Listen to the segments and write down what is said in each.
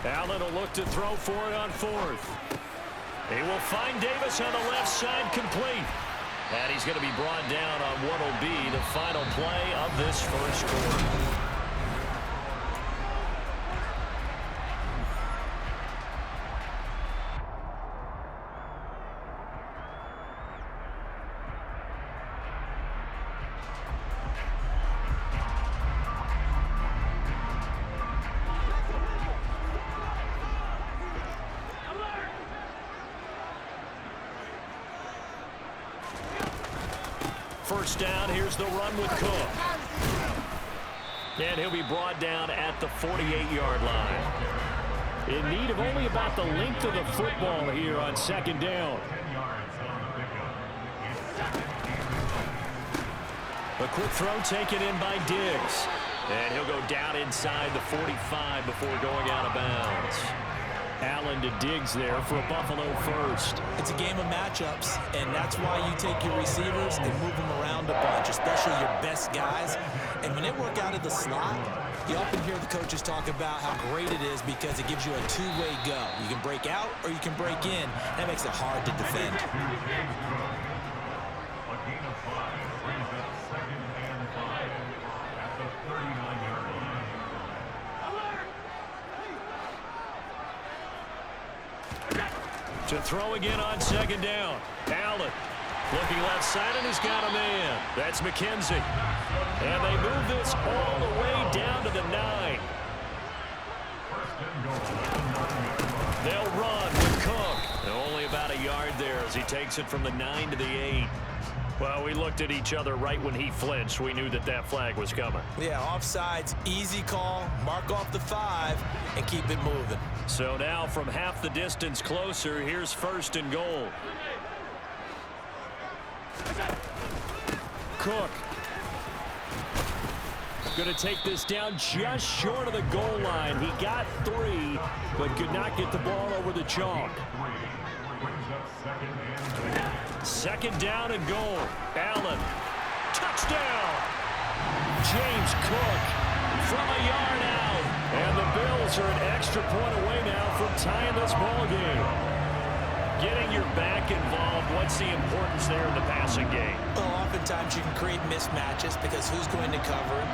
Allen will look to throw for it on fourth. He will find Davis on the left side, complete. And he's going to be brought down on what will be the final play of this first quarter. First down, here's the run with Cook. And he'll be brought down at the 48-yard line. In need of only about the length of the football here on second down. A quick throw taken in by Diggs. And he'll go down inside the 45 before going out of bounds. Allen to Diggs there for a Buffalo first. It's a game of matchups, and that's why you take your receivers and move them around a bunch, especially your best guys. And when they work out of the slot, you often hear the coaches talk about how great it is because it gives you a two-way go. You can break out or you can break in. That makes it hard to defend. To throw again on second down. Allen looking left side, and he's got a man. That's McKenzie. And they move this all the way down to the 9. They'll run with Cook. And only about a yard there as he takes it from the 9 to the 8. Well, we looked at each other right when he flinched. We knew that that flag was coming. Yeah, offsides, easy call, mark off the 5, and keep it moving. So now from half the distance closer, here's first and goal. Cook. Going to take this down just short of the goal line. He got 3, but could not get the ball over the chalk. Second down and goal. Allen. Touchdown. James Cook from a yard out. And the Bills are an extra point away now from tying this ball game. Getting your back involved, what's the importance there in the passing game? Well, oftentimes you can create mismatches because who's going to cover him?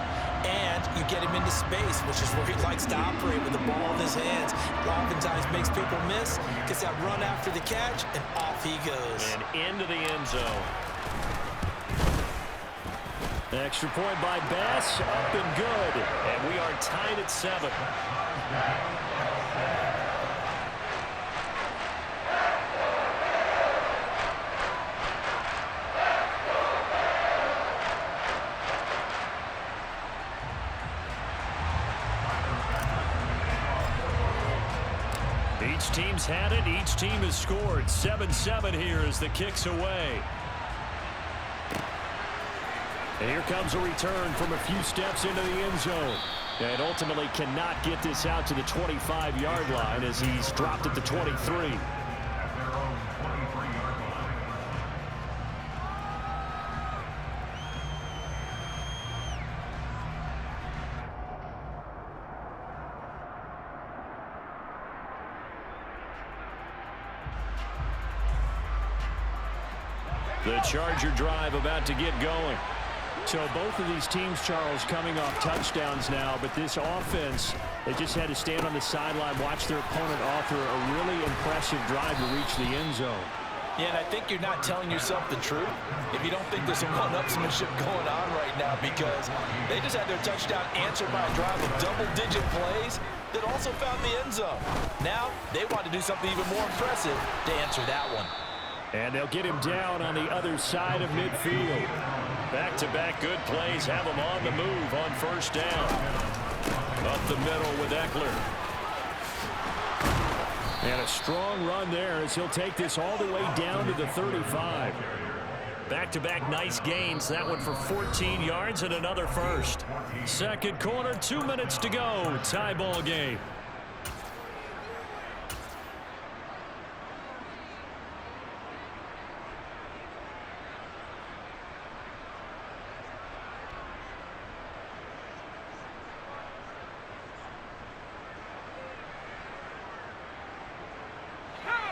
And you get him into space, which is where he likes to operate with the ball in his hands. It oftentimes makes people miss, gets that run after the catch, and off he goes. And into the end zone. Extra point by Bass, up and good. And we are tied at 7. Each team's had it. Each team has scored. 7-7 here as the kick's away. And here comes a return from a few steps into the end zone. And ultimately cannot get this out to the 25-yard line as he's dropped at the 23. The Charger drive about to get going. So both of these teams, Charles, coming off touchdowns now, but this offense, they just had to stand on the sideline, watch their opponent author a really impressive drive to reach the end zone. Yeah, and I think you're not telling yourself the truth if you don't think there's some one-upsmanship going on right now, because they just had their touchdown answered by a drive of double-digit plays that also found the end zone. Now they want to do something even more impressive to answer that one. And they'll get him down on the other side of midfield. Back-to-back good plays have him on the move on first down. Up the middle with Eckler. And a strong run there as he'll take this all the way down to the 35. Back-to-back nice gains. That one for 14 yards and another first. Second quarter, 2 minutes to go. Tie ball game.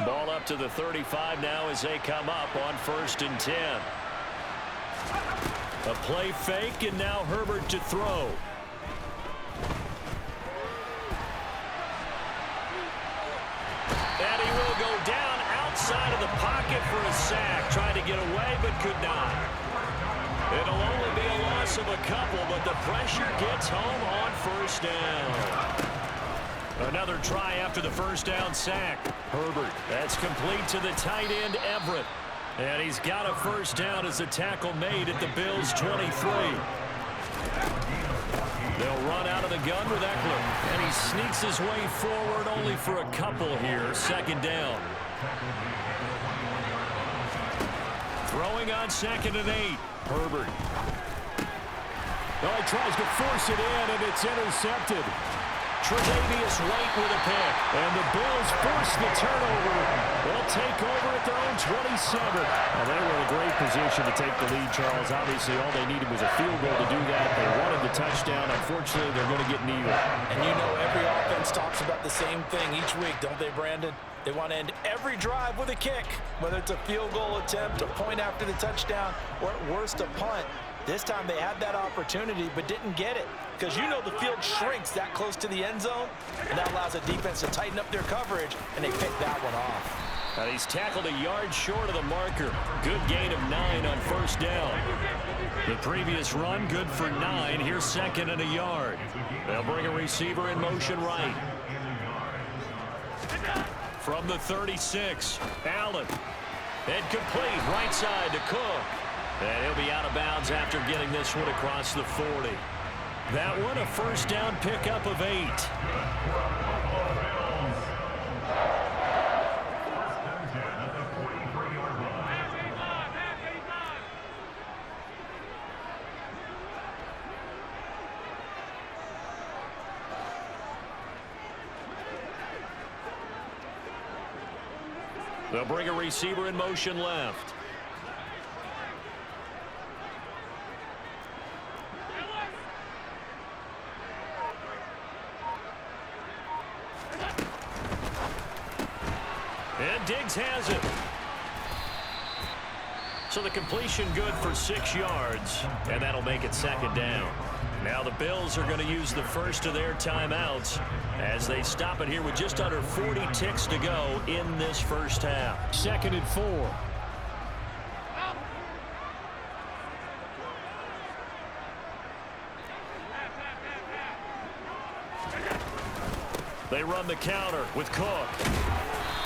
Ball up to the 35 now as they come up on 1st and 10. A play fake, and now Herbert to throw. And he will go down outside of the pocket for a sack. Tried to get away, but could not. It'll only be a loss of a couple, but the pressure gets home on 1st down. Another try after the 1st down sack. Herbert, that's complete to the tight end, Everett. And he's got a 1st down as a tackle made at the Bills' 23. They'll run out of the gun with Eckler. And he sneaks his way forward only for a couple here. 2nd down. Throwing on 2nd and 8. Herbert. Oh, he tries to force it in, and it's intercepted. Tre'Davious White with a pick. And the Bills force the turnover. They'll take over at their own 27. Well, they were in a great position to take the lead, Charles. Obviously, all they needed was a field goal to do that. They wanted the touchdown. Unfortunately, they're going to get neither. And you know every offense talks about the same thing each week, don't they, Brandon? They want to end every drive with a kick, whether it's a field goal attempt, a point after the touchdown, or at worst a punt. This time they had that opportunity but didn't get it because you know the field shrinks that close to the end zone, and that allows the defense to tighten up their coverage, and they picked that one off. And he's tackled a yard short of the marker. Good gain of 9 on 1st down. The previous run, good for 9. Here's 2nd and a yard. They'll bring a receiver in motion right. From the 36, Allen. Incomplete, right side to Cook. And he'll be out of bounds after getting this one across the 40. That one, a 1st down pickup of 8. They'll bring a receiver in motion left. And Diggs has it. So the completion good for 6 yards, and that'll make it 2nd down. Now the Bills are going to use the first of their timeouts as they stop it here with just under 40 ticks to go in this first half. 2nd and 4. They run the counter with Cook.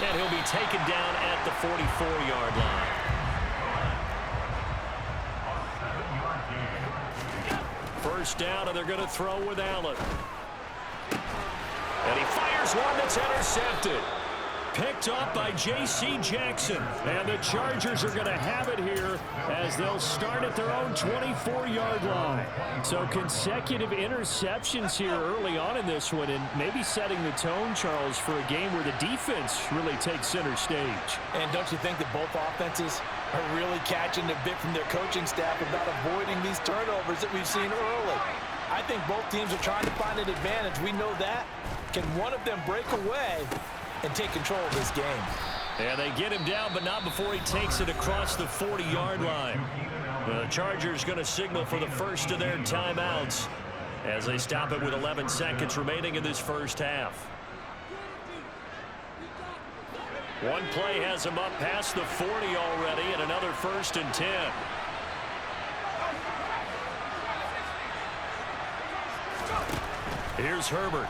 And he'll be taken down at the 44-yard line. First down, and they're going to throw with Allen. And he fires one that's intercepted. Picked up by J.C. Jackson. And the Chargers are going to have it here as they'll start at their own 24-yard line. So consecutive interceptions here early on in this one, and maybe setting the tone, Charles, for a game where the defense really takes center stage. And don't you think that both offenses are really catching a bit from their coaching staff about avoiding these turnovers that we've seen early? I think both teams are trying to find an advantage. We know that. Can one of them break away and take control of this game? And they get him down, but not before he takes it across the 40-yard line. The Chargers going to signal for the first of their timeouts as they stop it with 11 seconds remaining in this first half. One play has him up past the 40 already, and another 1st and 10. Here's Herbert.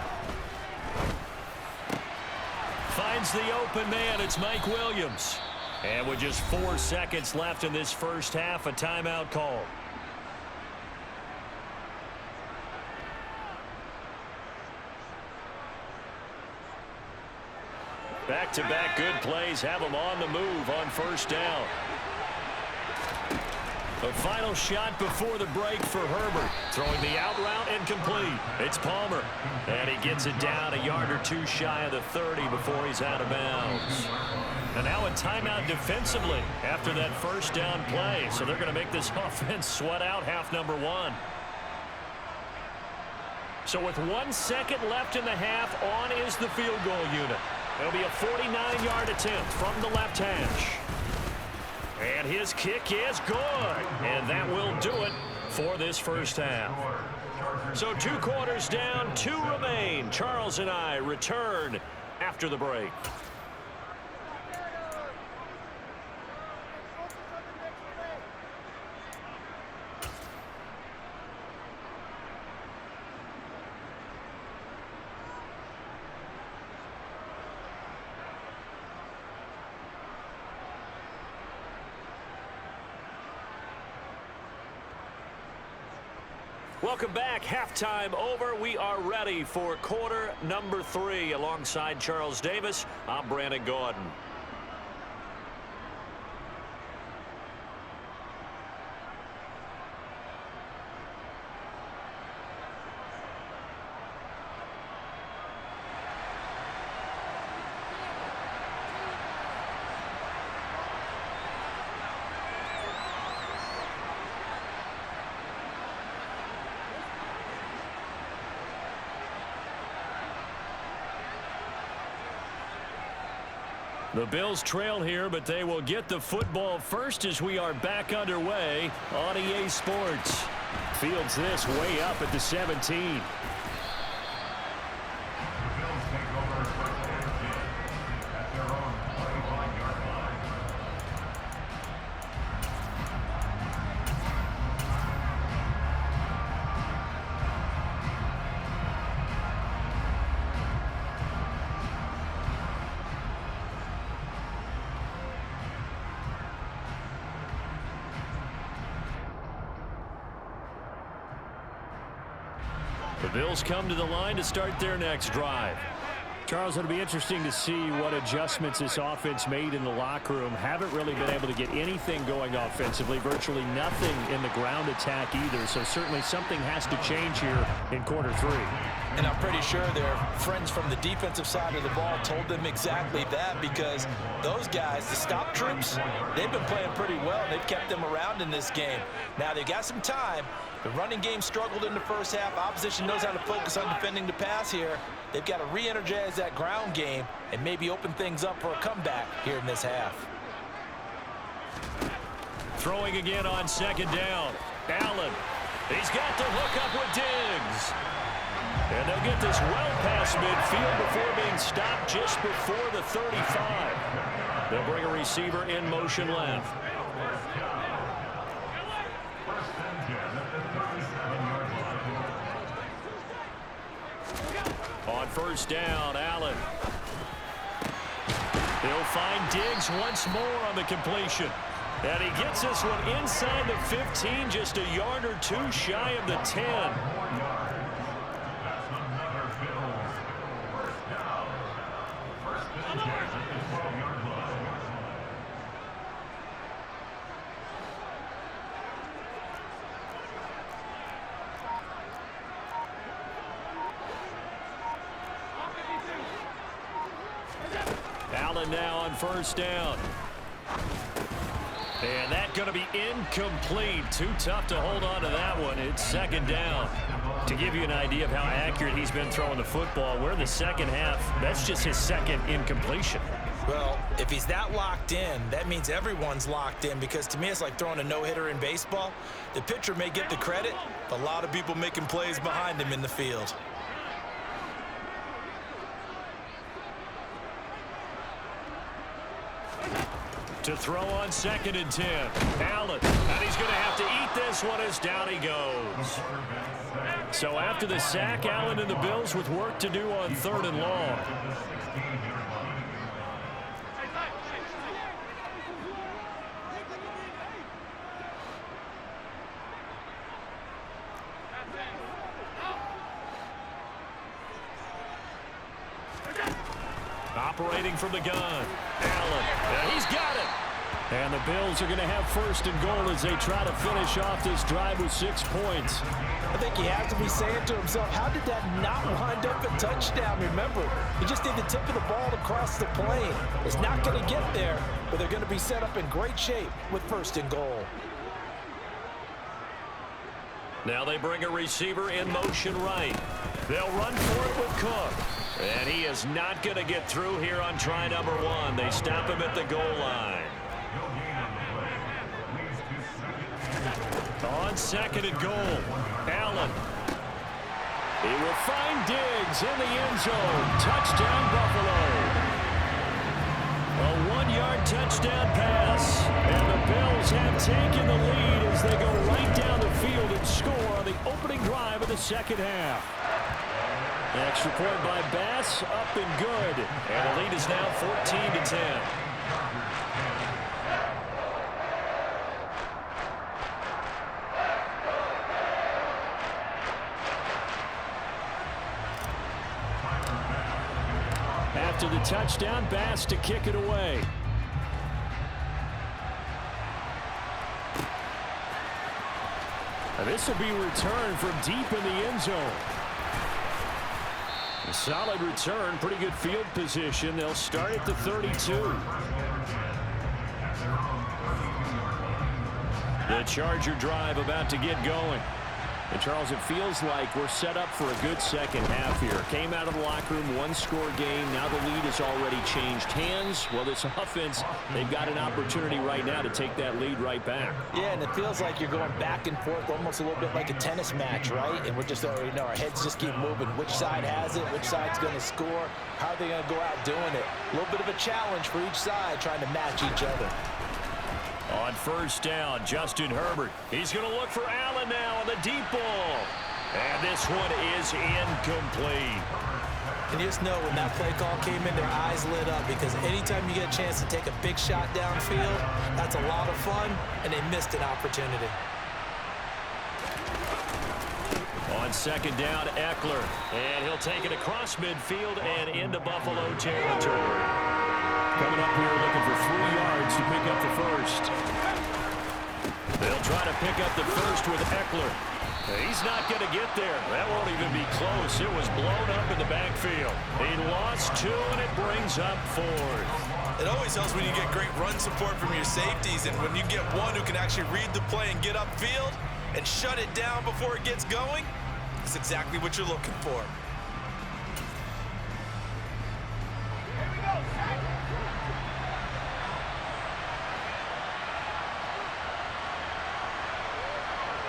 Finds the open man. It's Mike Williams. And with just 4 seconds left in this first half, a timeout call. Back-to-back good plays have them on the move on 1st down. The final shot before the break for Herbert. Throwing the out route incomplete. It's Palmer. And he gets it down a yard or 2 shy of the 30 before he's out of bounds. And now a timeout defensively after that 1st down play. So they're going to make this offense sweat out half number 1. So with 1 second left in the half, on is the field goal unit. It'll be a 49-yard attempt from the left hash. And his kick is good. And that will do it for this first half. So 2 quarters down, 2 remain. Charles and I return after the break. Welcome back. Halftime over. We are ready for quarter number 3. Alongside Charles Davis, I'm Brandon Gordon. The Bills trail here, but they will get the football first as we are back underway on EA Sports. Fields this way up at the 17. The Bills come to the line to start their next drive. Charles, it'll be interesting to see what adjustments this offense made in the locker room. Haven't really been able to get anything going offensively, virtually nothing in the ground attack either. So certainly something has to change here in quarter 3. And I'm pretty sure their friends from the defensive side of the ball told them exactly that, because those guys, the stop troops, they've been playing pretty well. They've kept them around in this game. Now they've got some time. The running game struggled in the first half. Opposition knows how to focus on defending the pass here. They've got to re-energize that ground game and maybe open things up for a comeback here in this half. Throwing again on second down. Allen. He's got the hook up with Diggs. And they'll get this well past midfield before being stopped just before the 35. They'll bring a receiver in motion left. On first down, Allen. He'll find Diggs once more on the completion. And he gets this one inside the 15, just a yard or 2 shy of the 10. Allen now on first down. And that's going to be incomplete. Too tough to hold on to that one. It's second down. To give you an idea of how accurate he's been throwing the football, we're in the second half. That's just his second incompletion. Well, if he's that locked in, that means everyone's locked in, because to me it's like throwing a no-hitter in baseball. The pitcher may get the credit, but a lot of people making plays behind him in the field. To throw on second and 10. Allen. And he's going to have to eat this one as down he goes. So after the sack, Allen and the Bills with work to do on third and long. Operating from the gun. Allen. Yeah, he's got it. And the Bills are going to have first and goal as they try to finish off this drive with 6 points. I think he has to be saying to himself, how did that not wind up a touchdown? Remember, he just did the tip of the ball across the plane. It's not going to get there, but they're going to be set up in great shape with first and goal. Now they bring a receiver in motion right. They'll run for it with Cook. And he is not going to get through here on try number 1. They stop him at the goal line. On 2nd and goal, Allen. He will find Diggs in the end zone. Touchdown, Buffalo. A 1-yard touchdown pass. And the Bills have taken the lead as they go right down the field and score on the opening drive of the second half. Extra point by Bass, up and good. And the lead is now 14-10. After the touchdown, Bass to kick it away. This will be returned from deep in the end zone. A solid return, pretty good field position. They'll start at the 32. The Charger drive about to get going. And Charles, it feels like we're set up for a good second half here. Came out of the locker room, 1-score game. Now the lead has already changed hands. Well, this offense, they've got an opportunity right now to take that lead right back. Yeah, and it feels like you're going back and forth, almost a little bit like a tennis match, right? And we're just already know our heads just keep moving. Which side has it? Which side's going to score? How are they going to go out doing it? A little bit of a challenge for each side, trying to match each other. On 1st down, Justin Herbert. He's going to look for Allen now on the deep ball. And this one is incomplete. And you just know when that play call came in, their eyes lit up, because anytime you get a chance to take a big shot downfield, that's a lot of fun, and they missed an opportunity. On 2nd down, Eckler. And he'll take it across midfield and into Buffalo territory. Coming up here looking for 3 yards to pick up the first. They'll try to pick up the first with Eckler. He's not going to get there. That won't even be close. It was blown up in the backfield. He lost 2, and it brings up 4th. It always helps when you get great run support from your safeties, and when you get one who can actually read the play and get upfield and shut it down before it gets going, that's exactly what you're looking for.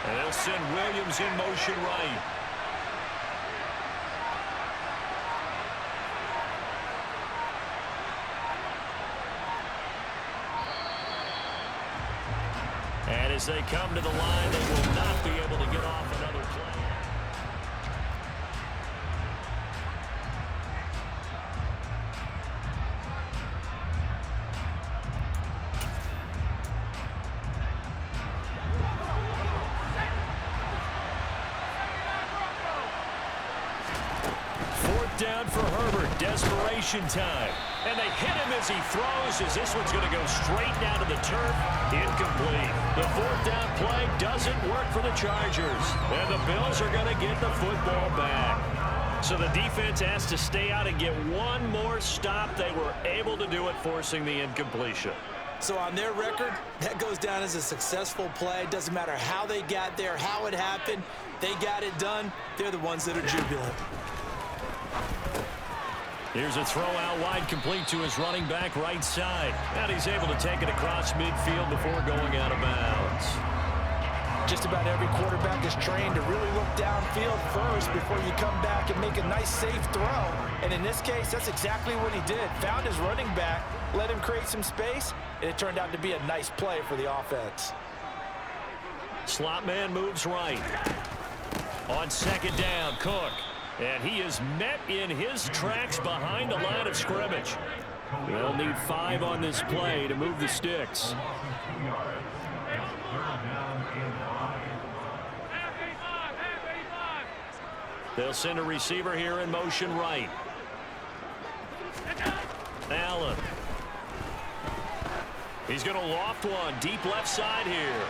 And they'll send Williams in motion right. And as they come to the line, they will not be able to get off another play. Down for Herbert, desperation time. And they hit him as he throws, as this one's going to go straight down to the turf. Incomplete. The 4th down play doesn't work for the Chargers. And the Bills are going to get the football back. So the defense has to stay out and get one more stop. They were able to do it, forcing the incompletion. So on their record, that goes down as a successful play. Doesn't matter how they got there, how it happened. They got it done. They're the ones that are jubilant. Here's a throw out wide, complete to his running back right side. And he's able to take it across midfield before going out of bounds. Just about every quarterback is trained to really look downfield first before you come back and make a nice, safe throw. And in this case, that's exactly what he did. Found his running back, let him create some space, and it turned out to be a nice play for the offense. Slot man moves right. On 2nd down, Cook. And he is met in his tracks behind the line of scrimmage. They'll need 5 on this play to move the sticks. They'll send a receiver here in motion right. Allen. He's going to loft one deep left side here.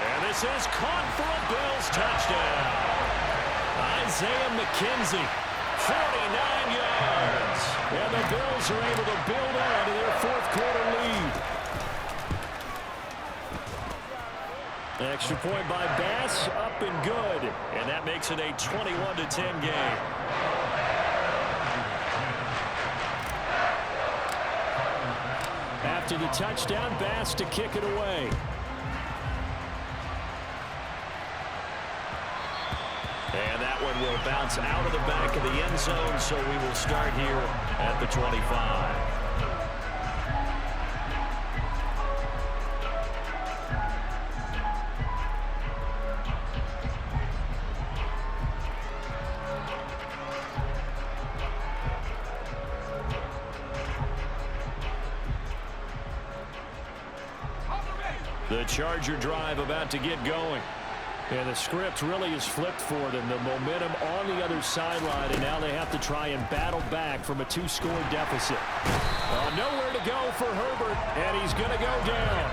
And this is caught for a Bills touchdown. Isaiah McKenzie, 49 yards. And the Bills are able to build on to their 4th quarter lead. Extra point by Bass, up and good. And that makes it a 21-10 game. After the touchdown, Bass to kick it away. And that one will bounce out of the back of the end zone, so we will start here at the 25. The Charger drive about to get going. And the script really is flipped for them. The momentum on the other sideline, and now they have to try and battle back from a 2-score deficit. Nowhere to go for Herbert, and he's going to go down.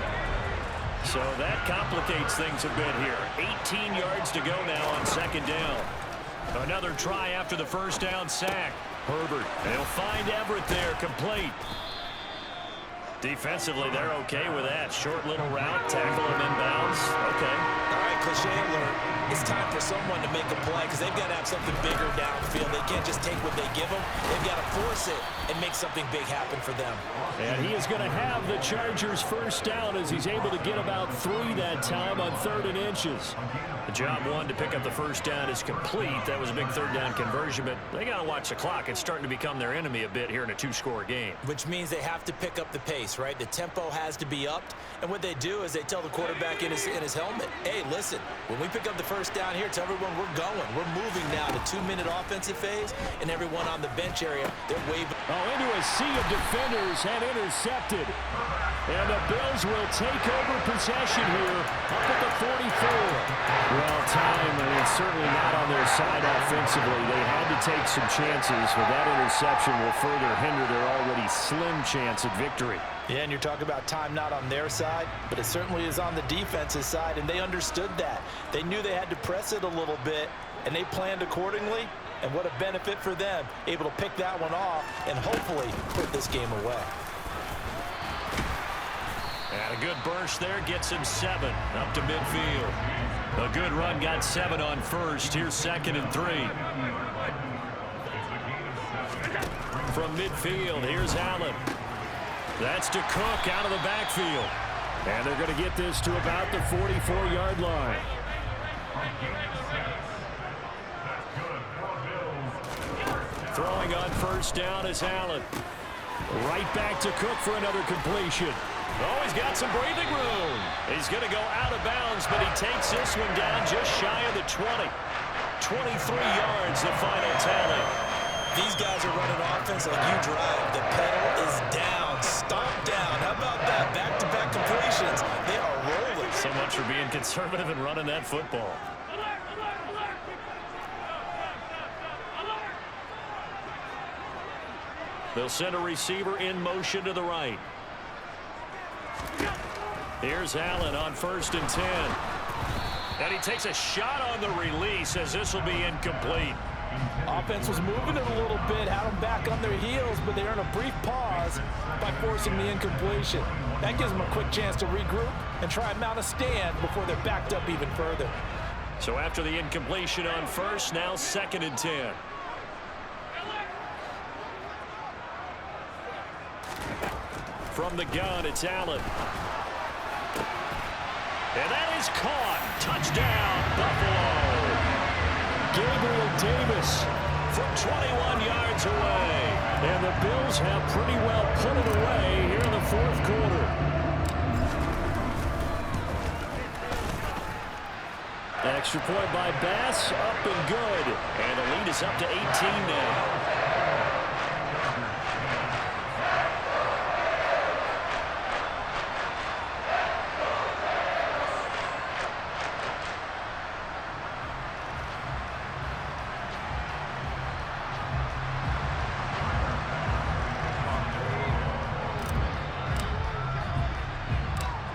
So that complicates things a bit here. 18 yards to go now on second down. Another try after the first down sack. Herbert, they'll find Everett there, complete. Defensively, they're okay with that. Short little route, tackle him inbounds. Okay. All right, cliche alert. It's time for someone to make a play because they've got to have something bigger downfield. They can't just take what they give them. They've got to force it and make something big happen for them. And he is going to have the Chargers first down as he's able to get about 3 that time on 3rd and inches. The job one to pick up the first down is complete. That was a big 3rd down conversion, but they got to watch the clock. It's starting to become their enemy a bit here in a 2-score game. Which means they have to pick up the pace, right? The tempo has to be upped. And what they do is they tell the quarterback in his helmet, hey, listen, when we pick up the first down here, tell everyone we're going. We're moving now to 2-minute offensive phase, and everyone on the bench area, they're waving. Into a sea of defenders and intercepted. And the Bills will take over possession here up at the 44. Well, time, certainly not on their side offensively. They had to take some chances, but that interception will further hinder their already slim chance at victory. Yeah, and you're talking about time not on their side, but it certainly is on the defense's side, and they understood that. They knew they had to press it a little bit, and they planned accordingly. And what a benefit for them, able to pick that one off and hopefully put this game away. And a good burst there gets him 7 up to midfield. A good run got 7 on first. Here's 2nd and 3. From midfield, here's Allen. That's to Cook out of the backfield. And they're going to get this to about the 44-yard line. Throwing on first down is Allen. Right back to Cook for another completion. Oh, he's got some breathing room. He's going to go out of bounds, but he takes this one down just shy of the 20. 23 yards, the final tally. These guys are running offense like you drive. The pedal is down, stomp down. How about that? Back-to-back completions. They are rolling. So much for being conservative and running that football. They'll send a receiver in motion to the right. Here's Allen on 1st and 10. And he takes a shot on the release as this will be incomplete. Offense was moving it a little bit, had them back on their heels, but they earn a brief pause by forcing the incompletion. That gives them a quick chance to regroup and try and mount a stand before they're backed up even further. So after the incompletion on first, now 2nd and 10. From the gun, it's Allen. And that is caught. Touchdown, Buffalo. Gabriel Davis from 21 yards away. And the Bills have pretty well put it away here in the 4th quarter. Extra point by Bass, up and good. And the lead is up to 18 now.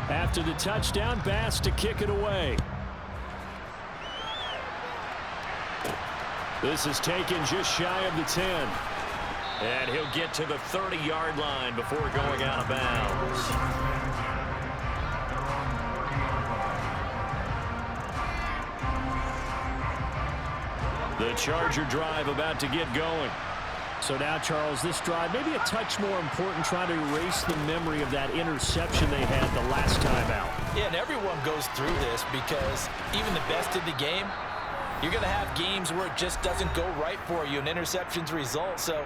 After the touchdown, Bass to kick it away. This is taken just shy of the 10. And he'll get to the 30-yard line before going out of bounds. The Charger drive about to get going. So now, Charles, this drive maybe a touch more important, trying to erase the memory of that interception they had the last time out. Yeah, and everyone goes through this because even the best in the game, you're going to have games where it just doesn't go right for you, and interceptions result. So,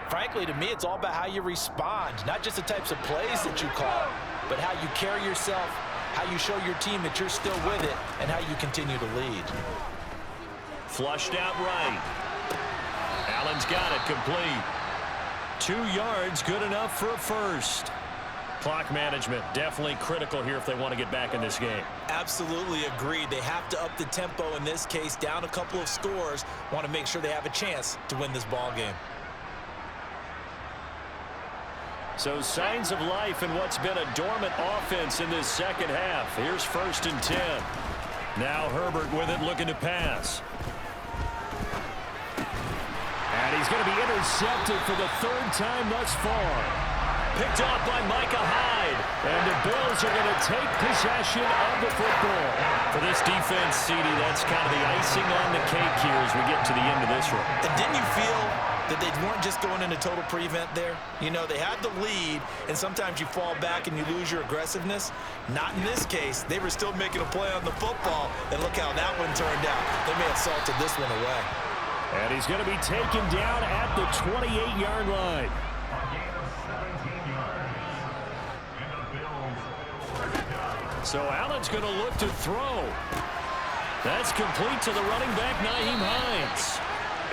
frankly, to me, it's all about how you respond, not just the types of plays that you call, but how you carry yourself, how you show your team that you're still with it, and how you continue to lead. Flushed out right. Allen's got it complete. 2 yards, good enough for a first. Clock management definitely critical here if they want to get back in this game. Absolutely agreed. They have to up the tempo in this case, down a couple of scores. Want to make sure they have a chance to win this ball game. So signs of life in what's been a dormant offense in this second half. Here's 1st and 10. Now Herbert with it, looking to pass. And he's going to be intercepted for the 3rd time thus far. Picked off by Micah Hyde. And the Bills are going to take possession of the football. For this defense, CD, that's kind of the icing on the cake here as we get to the end of this one. And didn't you feel that they weren't just going into total prevent there? You know, they had the lead, and sometimes you fall back and you lose your aggressiveness. Not in this case. They were still making a play on the football, and look how that one turned out. They may have salted this one away. And he's going to be taken down at the 28-yard line. So Allen's going to look to throw. That's complete to the running back, Nyheim Hines.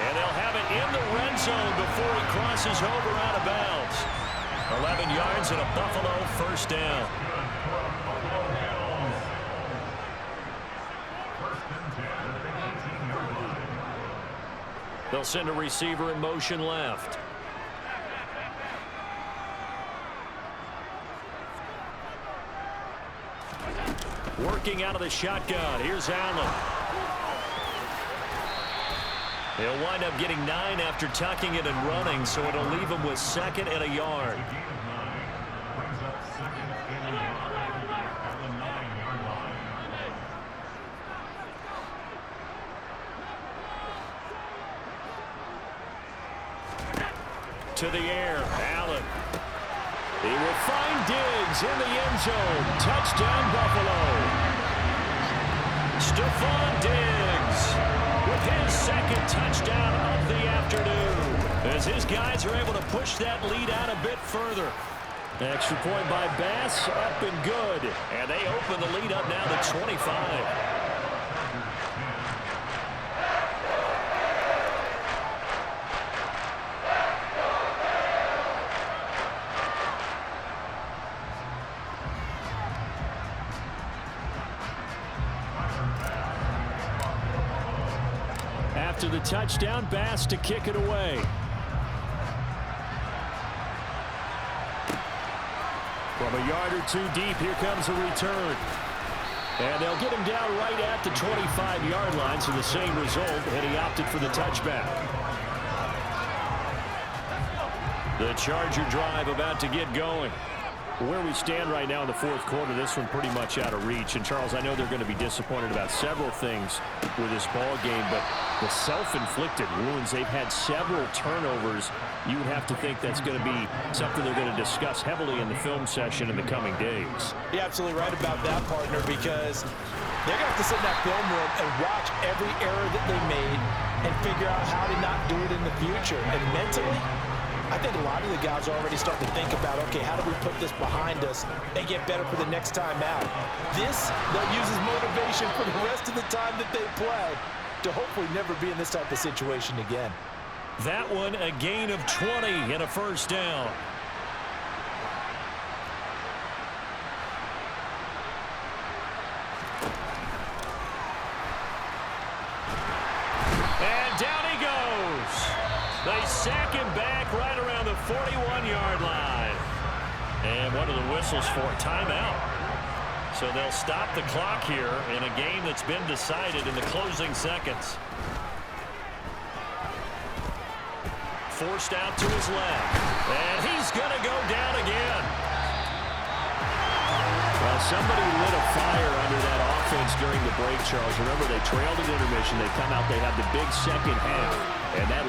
And they'll have it in the red zone before he crosses over out of bounds. 11 yards and a Buffalo 1st down. They'll send a receiver in motion left. Working out of the shotgun. Here's Allen. He'll wind up getting 9 after tucking it and running, so it'll leave him with 2nd and a yard. To the air, Allen. He will find Diggs in the end zone. Touchdown, Buffalo. Stephon Diggs with his 2nd touchdown of the afternoon, as his guys are able to push that lead out a bit further. Extra point by Bass, up and good. And they open the lead up now to 25. After the touchdown, Bass to kick it away. From a yard or 2 deep, here comes a return. And they'll get him down right at the 25-yard line, so the same result, and he opted for the touchback. The Charger drive about to get going. Where we stand right now in the 4th quarter, this one pretty much out of reach. And, Charles, I know they're going to be disappointed about several things with this ball game, but the self-inflicted wounds, they've had several turnovers. You would have to think that's going to be something they're going to discuss heavily in the film session in the coming days. You're absolutely right about that, partner, because they're going to have to sit in that film room and watch every error that they made and figure out how to not do it in the future. And mentally, I think a lot of the guys are already starting to think about, okay, how do we put this behind us and get better for the next time out? This, they'll use as motivation for the rest of the time that they play to hopefully never be in this type of situation again. That one, a gain of 20 and a 1st down. And down he goes. They sack him back right around the 41-yard line. And what are the whistles for? Timeout. So they'll stop the clock here in a game that's been decided in the closing seconds. Forced out to his left. And he's going to go down again. Well, somebody lit a fire under that offense during the break, Charles. Remember, they trailed at intermission. They come out, they have the big second half. And that